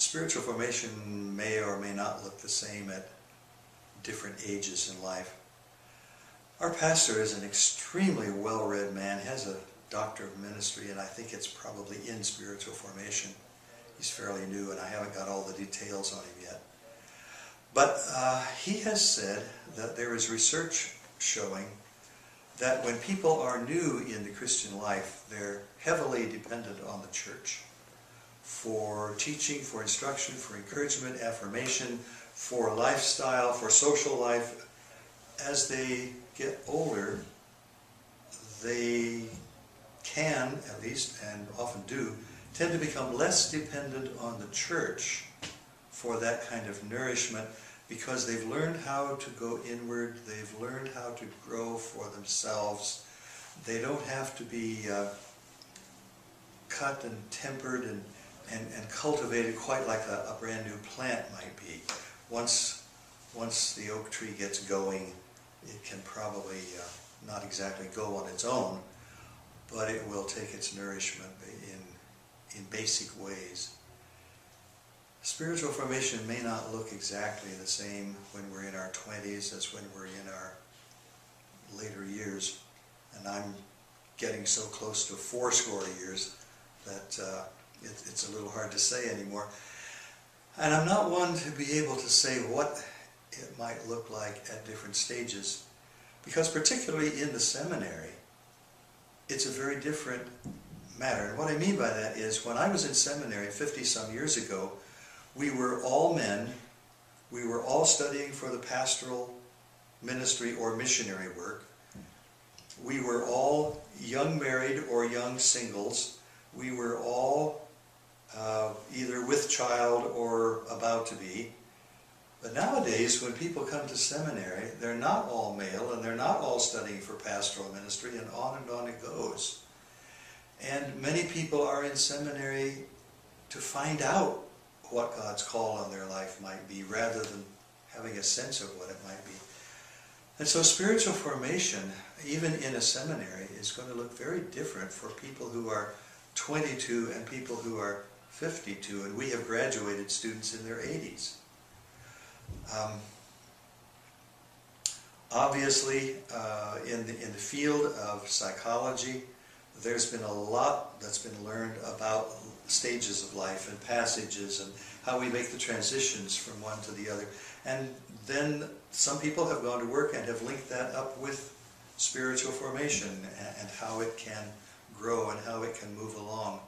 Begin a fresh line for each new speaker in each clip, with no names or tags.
spiritual formation may or may not look the same at different ages in life. Our pastor is an extremely well-read man, has a doctor of ministry, and I think it's probably in spiritual formation. He's fairly new, and I haven't got all the details on him yet. But he has said that there is research showing that when people are new in the Christian life, they're heavily dependent on the church for teaching, for instruction, for encouragement, affirmation, for lifestyle, for social life. As they get older, they can, at least, and often do, tend to become less dependent on the church for that kind of nourishment, because they've learned how to go inward, they've learned how to grow for themselves. They don't have to be cut and tempered and cultivated quite like a brand new plant might be. Once the oak tree gets going, it can probably not exactly go on its own, but it will take its nourishment in basic ways. Spiritual formation may not look exactly the same when we're in our 20s as when we're in our later years. And I'm getting so close to 80 years that it's a little hard to say anymore. And I'm not one to be able to say what it might look like at different stages, because particularly in the seminary, it's a very different matter. And what I mean by that is, when I was in seminary 50-some years ago, we were all men, we were all studying for the pastoral ministry or missionary work. We were all young married or young singles. We were all either with child or about to be. But nowadays, when people come to seminary, they're not all male, and they're not all studying for pastoral ministry, and on it goes. And many people are in seminary to find out what God's call on their life might be, rather than having a sense of what it might be. And so spiritual formation, even in a seminary, is going to look very different for people who are 22 and people who are 52, and we have graduated students in their 80s. Obviously, in the field of psychology, there's been a lot that's been learned about stages of life and passages and how we make the transitions from one to the other. And then some people have gone to work and have linked that up with spiritual formation and how it can grow and how it can move along.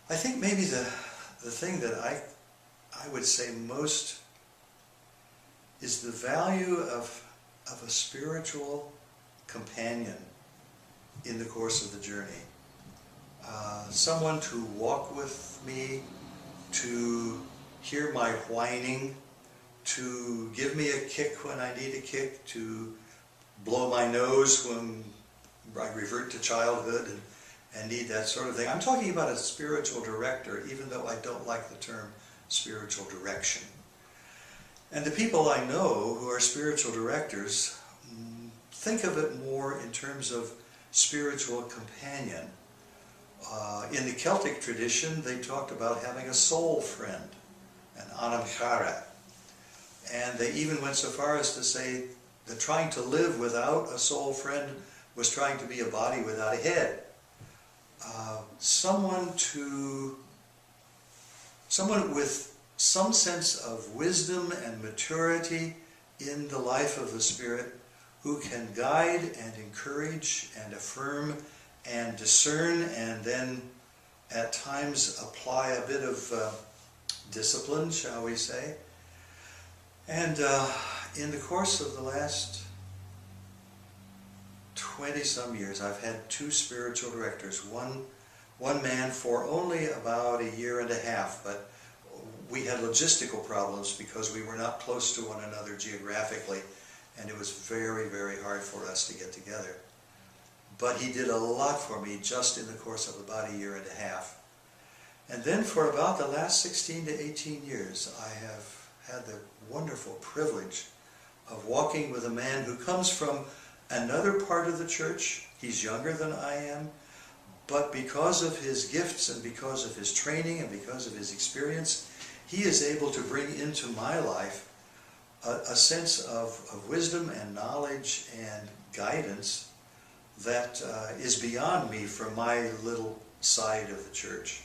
I think maybe the thing that I would say most is the value of a spiritual companion in the course of the journey. Someone to walk with me, to hear my whining, to give me a kick when I need a kick, to blow my nose when I revert to childhood and need that sort of thing. I'm talking about a spiritual director, even though I don't like the term spiritual direction. And the people I know who are spiritual directors think of it more in terms of spiritual companion. In the Celtic tradition, they talked about having a soul friend, an anamchara. And they even went so far as to say that trying to live without a soul friend was trying to be a body without a head. Someone with some sense of wisdom and maturity in the life of the Spirit, who can guide and encourage and affirm and discern, and then at times apply a bit of discipline, shall we say. And in the course of the last 20-some years, I've had two spiritual directors. One man for only about a year and a half, but we had logistical problems because we were not close to one another geographically, and it was very, very hard for us to get together. But he did a lot for me just in the course of about a year and a half. And then for about the last 16 to 18 years, I have had the wonderful privilege of walking with a man who comes from another part of the church. He's younger than I am, But because of his gifts and because of his training and because of his experience, he is able to bring into my life a sense of wisdom and knowledge and guidance that is beyond me from my little side of the church.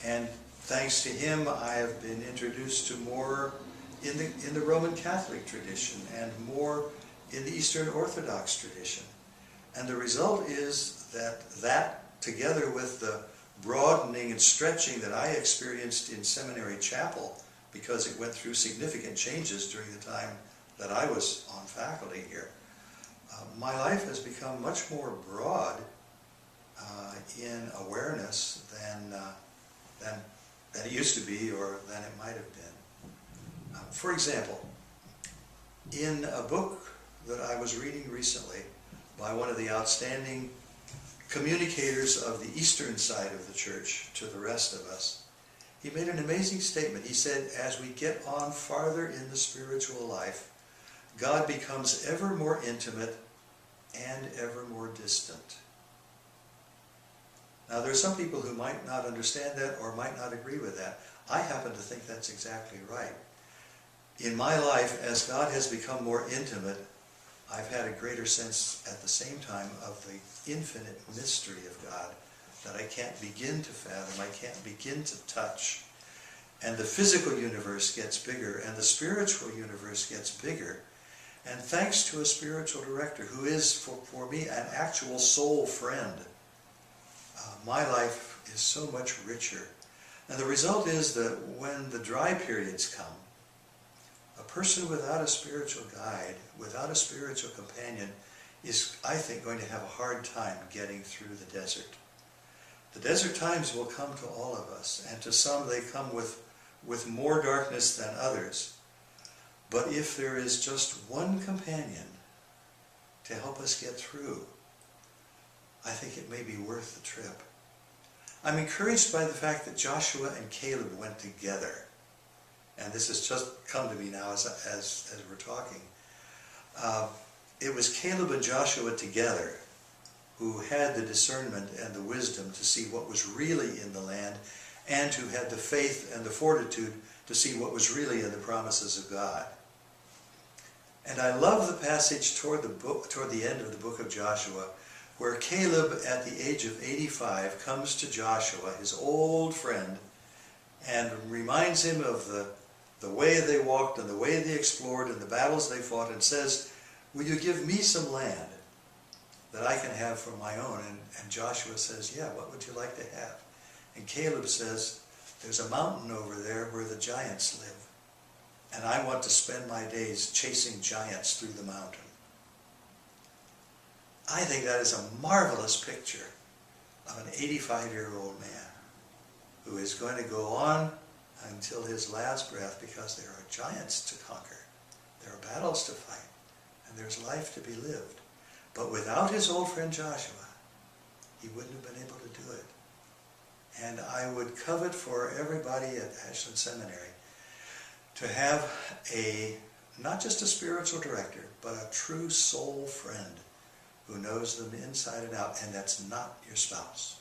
And thanks to him, I have been introduced to more in the Roman Catholic tradition and more in the Eastern Orthodox tradition. And the result is that together with the broadening and stretching that I experienced in Seminary Chapel, because it went through significant changes during the time that I was on faculty here, my life has become much more broad in awareness than it used to be or than it might have been. For example, in a book that I was reading recently by one of the outstanding communicators of the eastern side of the church to the rest of us, he made an amazing statement. He said, as we get on farther in the spiritual life, God becomes ever more intimate and ever more distant. Now, there are some people who might not understand that or might not agree with that. I happen to think that's exactly right. In my life, as God has become more intimate, I've had a greater sense at the same time of the infinite mystery of God that I can't begin to fathom, I can't begin to touch. And the physical universe gets bigger, and the spiritual universe gets bigger. And thanks to a spiritual director who is, for me, an actual soul friend, my life is so much richer. And the result is that when the dry periods come, a person without a spiritual guide, without a spiritual companion, is, I think, going to have a hard time getting through the desert. The desert times will come to all of us, and to some they come with more darkness than others. But if there is just one companion to help us get through, I think it may be worth the trip. I'm encouraged by the fact that Joshua and Caleb went together. And this has just come to me now as we're talking. It was Caleb and Joshua together who had the discernment and the wisdom to see what was really in the land, and who had the faith and the fortitude to see what was really in the promises of God. And I love the passage toward the end of the book of Joshua, where Caleb, at the age of 85, comes to Joshua, his old friend, and reminds him of the way they walked and the way they explored and the battles they fought, and says, will you give me some land that I can have for my own? And Joshua says, yeah, what would you like to have? And Caleb says, there's a mountain over there where the giants live, and I want to spend my days chasing giants through the mountain. I think that is a marvelous picture of an 85-year-old man who is going to go on until his last breath, because there are giants to conquer, there are battles to fight, and there's life to be lived. But without his old friend Joshua, he wouldn't have been able to do it. And I would covet for everybody at Ashland Seminary to have not just a spiritual director, but a true soul friend who knows them inside and out, and that's not your spouse.